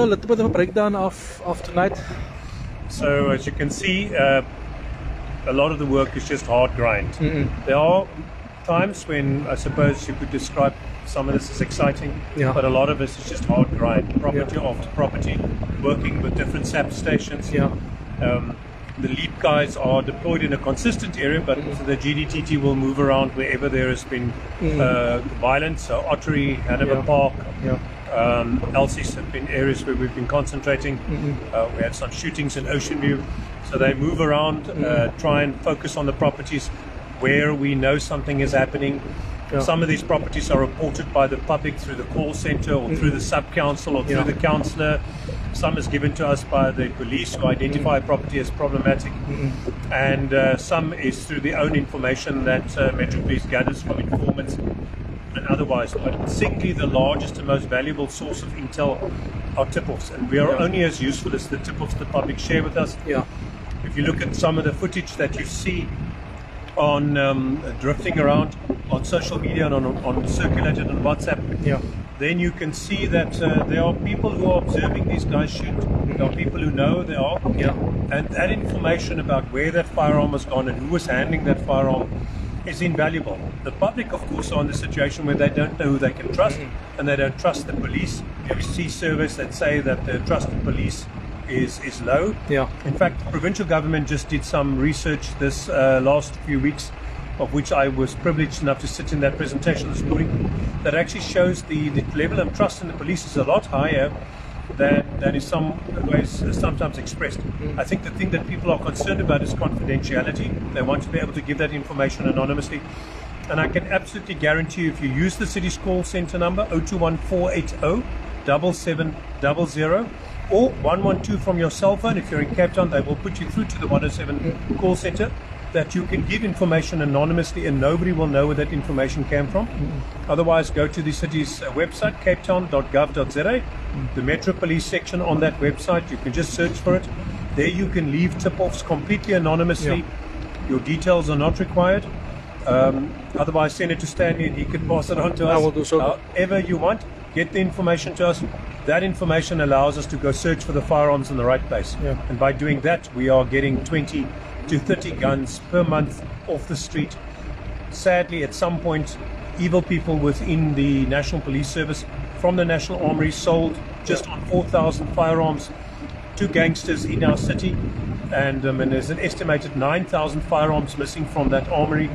a little bit of a breakdown of tonight? So as you can see, a lot of the work is just hard grind. There are times when I suppose you could describe some of this as exciting, but a lot of this is just hard grind, property after property, working with different SAP stations. The LEAP guys are deployed in a consistent area, but the GDTT will move around wherever there has been violence. So Ottery, Hanover Park, LCs have been areas where we've been concentrating. We had some shootings in Ocean View. So they move around, try and focus on the properties where we know something is happening. Some of these properties are reported by the public through the call center or through the sub-council or through the councillor. Some is given to us by the police who identify a property as problematic. And some is through the own information that Metro Police gathers from informants and otherwise. But simply the largest and most valuable source of intel are tip-offs. And we are only as useful as the tip-offs the public share with us. If you look at some of the footage that you see on drifting around on social media and on circulated on WhatsApp, then you can see that there are people who are observing these guys shoot. There are people who know they are. And that information about where that firearm has gone and who was handling that firearm is invaluable. The public, of course, are in the situation where they don't know who they can trust, and they don't trust the police. You see surveys that say that the trust in police is low. In fact, the provincial government just did some research this last few weeks, of which I was privileged enough to sit in that presentation this morning, that actually shows the level of trust in the police is a lot higher than is some ways sometimes expressed. I think the thing that people are concerned about is confidentiality. They want to be able to give that information anonymously. And I can absolutely guarantee you, if you use the city's call centre number 021480 7700 or 112 from your cell phone, if you're in Cape Town, they will put you through to the 107 call centre, that you can give information anonymously and nobody will know where that information came from. Otherwise, go to the city's website, capetown.gov.za, the Metro Police section on that website. You can just search for it. There you can leave tip-offs completely anonymously. Your details are not required. Otherwise, send it to Stanley and he can pass it on to us. I will do so. However you want, get the information to us. That information allows us to go search for the firearms in the right place. And by doing that, we are getting 20 to 30 guns per month off the street. Sadly, at some point, evil people within the National Police Service from the National Armory sold just on 4,000 firearms to gangsters in our city. And there's an estimated 9,000 firearms missing from that armory.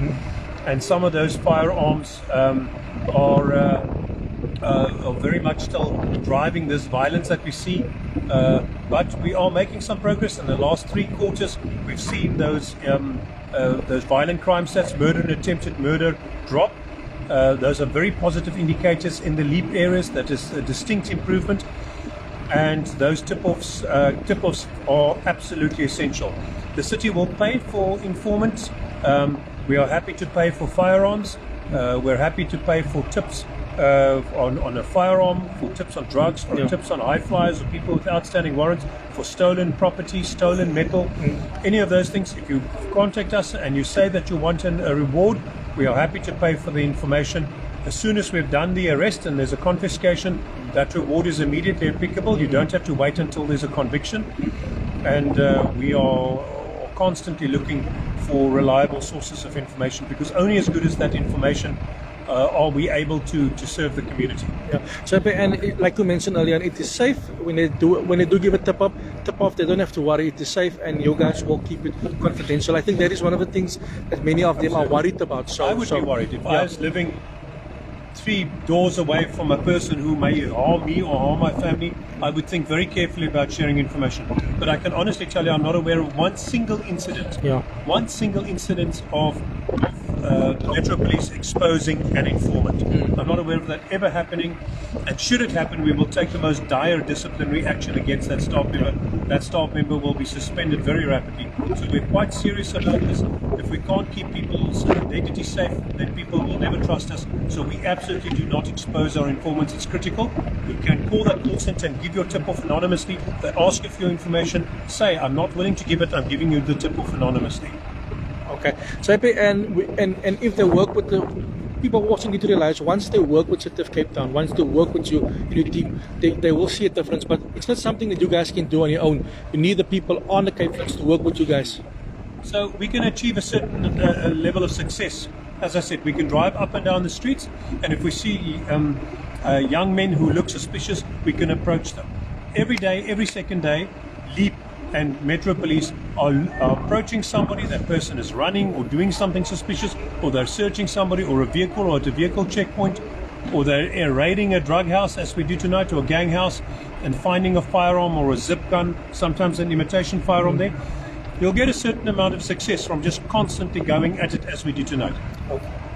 And some of those firearms are very much still driving this violence that we see. But we are making some progress. In the last 3 quarters, we've seen those violent crime stats, murder and attempted murder, drop. Those are very positive indicators in the LEAP areas. That is a distinct improvement. And those tip-offs are absolutely essential. The city will pay for informants. We are happy to pay for firearms. We're happy to pay for tips on a firearm, for tips on drugs, for tips on high flyers or people with outstanding warrants, for stolen property, stolen metal, any of those things. If you contact us and you say that you want a reward, we are happy to pay for the information. As soon as we've done the arrest and there's a confiscation, that reward is immediately applicable. You don't have to wait until there's a conviction. And we are constantly looking for reliable sources of information, because only as good as that information are we able to serve the community. So, and like you mentioned earlier, it is safe when they do give a tip off, they don't have to worry. It is safe, and you guys will keep it confidential. I think that is one of the things that many of them are worried about. So I would be worried if I was living 3 doors away from a person who may harm me or harm my family. I would think very carefully about sharing information. But I can honestly tell you, I'm not aware of one single incident of the Metro Police exposing an informant. I'm not aware of that ever happening, and should it happen, we will take the most dire disciplinary action against that staff member. That staff member will be suspended very rapidly. So we're quite serious about this. If we can't keep people's identity safe, then people will never trust us. So we absolutely do not expose our informants. It's critical. You can call that call center and give your tip-off anonymously. They ask you for your information. Say, I'm not willing to give it. I'm giving you the tip-off anonymously. Okay. So and if they work with people watching need to realize once they work with City of Cape Town, once they work with you in your team, they will see a difference. But it's not something that you guys can do on your own. You need the people on the Cape Flats to work with you guys. So we can achieve a certain level of success. As I said, we can drive up and down the streets, and if we see young men who look suspicious, we can approach them. Every day, every second day, Leap and Metro Police are approaching somebody. That person is running or doing something suspicious, or they're searching somebody or a vehicle or at a vehicle checkpoint, or they're raiding a drug house as we do tonight, or a gang house, and finding a firearm or a zip gun, sometimes an imitation firearm there. You'll get a certain amount of success from just constantly going at it as we do tonight.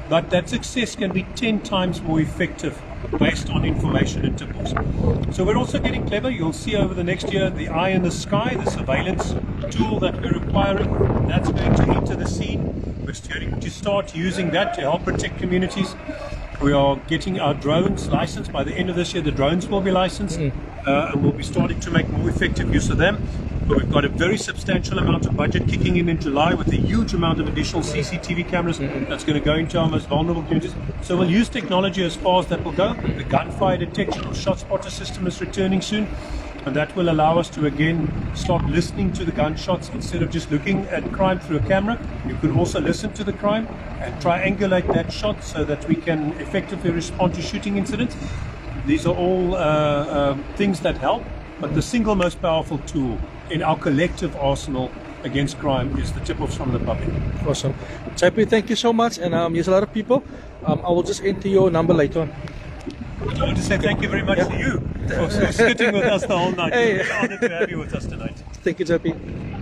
But that success can be 10 times more effective based on information and tip-offs. So we're also getting clever. You'll see over the next year the eye in the sky, the surveillance tool that we're acquiring, that's going to enter the scene. We're going to start using that to help protect communities. We are getting our drones licensed. By the end of this year, the drones will be licensed, and we'll be starting to make more effective use of them. But we've got a very substantial amount of budget kicking in July with a huge amount of additional CCTV cameras that's going to go into our most vulnerable communities. So we'll use technology as far as that will go. The gunfire detection or shot spotter system is returning soon, and that will allow us to again start listening to the gunshots instead of just looking at crime through a camera. You can also listen to the crime and triangulate that shot so that we can effectively respond to shooting incidents. These are all things that help, but the single most powerful tool in our collective arsenal against crime is the tip-offs from the public. Awesome. JP, thank you so much. And there's a lot of people. I will just enter your number later on. I want to say thank you very much to you for sitting with us the whole night. Hey. We're honored to have you with us tonight. Thank you, JP.